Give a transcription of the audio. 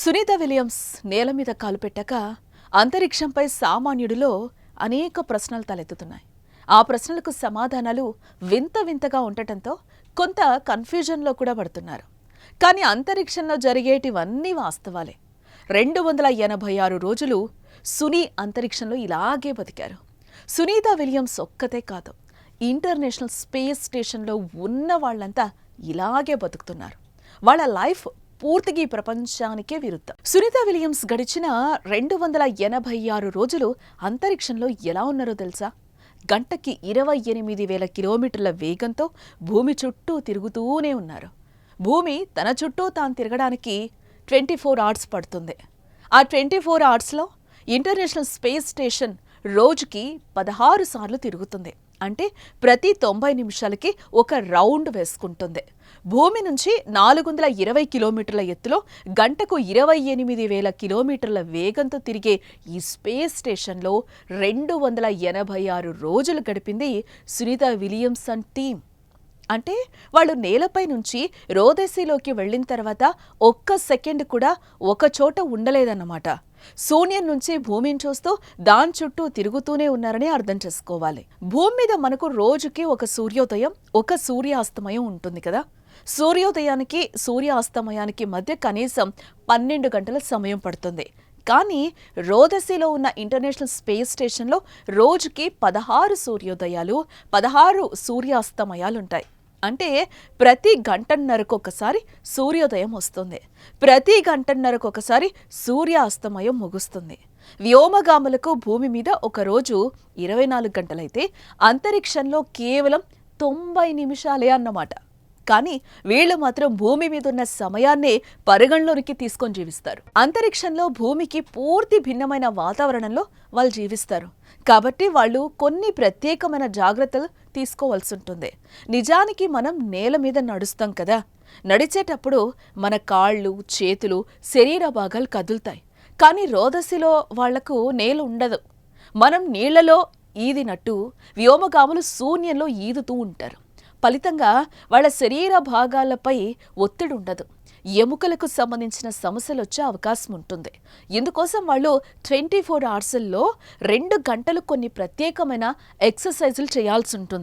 Sunitha Williams నేల మీద కాలు పెట్టాక అంతరిక్షంపై సామాన్యుడిలో అనేక ప్రశ్నలు తలెత్తుతున్నాయి. ఆ ప్రశ్నలకు సమాధానాలు వింత వింతగా ఉండటంతో కొంత కన్ఫ్యూజన్లో కూడా పడుతున్నారు. కానీ అంతరిక్షంలో జరిగేటివన్నీ వాస్తవాలే. 286 రోజులు సునీ అంతరిక్షంలో ఇలాగే బతికారు. సునీత విలియమ్స్ ఒక్కతే కాదు, ఇంటర్నేషనల్ స్పేస్ స్టేషన్లో ఉన్న వాళ్ళంతా ఇలాగే బతుకుతున్నారు. వాళ్ళ లైఫ్ పూర్తిగా ఈ ప్రపంచానికే విరుద్ధం. సునీత విలియమ్స్ గడిచిన 286 రోజులు అంతరిక్షంలో ఎలా ఉన్నారో తెలుసా? గంటకి 28,000 కిలోమీటర్ల వేగంతో భూమి చుట్టూ తిరుగుతూనే ఉన్నారు. భూమి తన చుట్టూ తాను తిరగడానికి 24 అవర్స్ పడుతుంది. ఆ 24 అవర్స్లో ఇంటర్నేషనల్ స్పేస్ స్టేషన్ రోజుకి 16 సార్లు తిరుగుతుంది. అంటే ప్రతి 90 నిమిషాలకి ఒక రౌండ్ వేసుకుంటుంది. భూమి నుంచి 420 కిలోమీటర్ల ఎత్తులో గంటకు 28,000 కిలోమీటర్ల వేగంతో తిరిగే ఈ స్పేస్ స్టేషన్లో 286 రోజులు గడిపింది సునీత విలియమ్స్ అండ్ టీమ్. అంటే వాళ్ళు నేలపై నుంచి రోదసీలోకి వెళ్ళిన తర్వాత ఒక్క సెకండ్ కూడా ఒక చోట ఉండలేదన్నమాట. శూన్యం నుంచి భూమిని చూస్తూ దాని చుట్టూ తిరుగుతూనే ఉన్నారని అర్థం చేసుకోవాలి. భూమి మీద మనకు రోజుకి ఒక సూర్యోదయం, ఒక సూర్యాస్తమయం ఉంటుంది కదా. సూర్యోదయానికి సూర్యాస్తమయానికి మధ్య కనీసం 12 గంటల సమయం పడుతుంది. కానీ రోదసీలో ఉన్న ఇంటర్నేషనల్ స్పేస్ స్టేషన్లో రోజుకి 16 సూర్యోదయాలు, 16 సూర్యాస్తమయాలుంటాయి. అంటే ప్రతి గంటన్నరకు ఒకసారి సూర్యోదయం వస్తుంది, ప్రతి గంటన్నరకు ఒకసారి సూర్యాస్తమయం ముగుస్తుంది. వ్యోమగాములకు భూమి మీద ఒక రోజు 24 గంటలైతే అంతరిక్షంలో కేవలం 90 నిమిషాలే అన్నమాట. కానీ వీళ్ళు మాత్రం భూమి మీద ఉన్న సమయాన్నే పరిగణలోనికి తీసుకొని జీవిస్తారు. అంతరిక్షంలో భూమికి పూర్తి భిన్నమైన వాతావరణంలో వాళ్ళు జీవిస్తారు. కాబట్టి వాళ్ళు కొన్ని ప్రత్యేకమైన జాగ్రత్తలు తీసుకోవాల్సి ఉంటుంది. నిజానికి మనం నేల మీద నడుస్తాం కదా, నడిచేటప్పుడు మన కాళ్ళు, చేతులు, శరీర భాగాలు కదులుతాయి. కానీ రోదసిలో వాళ్లకు నేల ఉండదు. మనం నీళ్లలో ఈదినట్టు వ్యోమగాములు శూన్యంలో ఈదుతూ ఉంటారు. ఫలితంగా వాళ్ళ శరీర భాగాలపై ఒత్తిడి ఉండదు. ఎముకలకు సంబంధించిన సమస్యలు వచ్చే అవకాశం ఉంటుంది. ఇందుకోసం వాళ్ళు 24 అవర్స్లో 2 గంటలు కొన్ని ప్రత్యేకమైన ఎక్సర్సైజులు చేయాల్సి ఉంటుంది.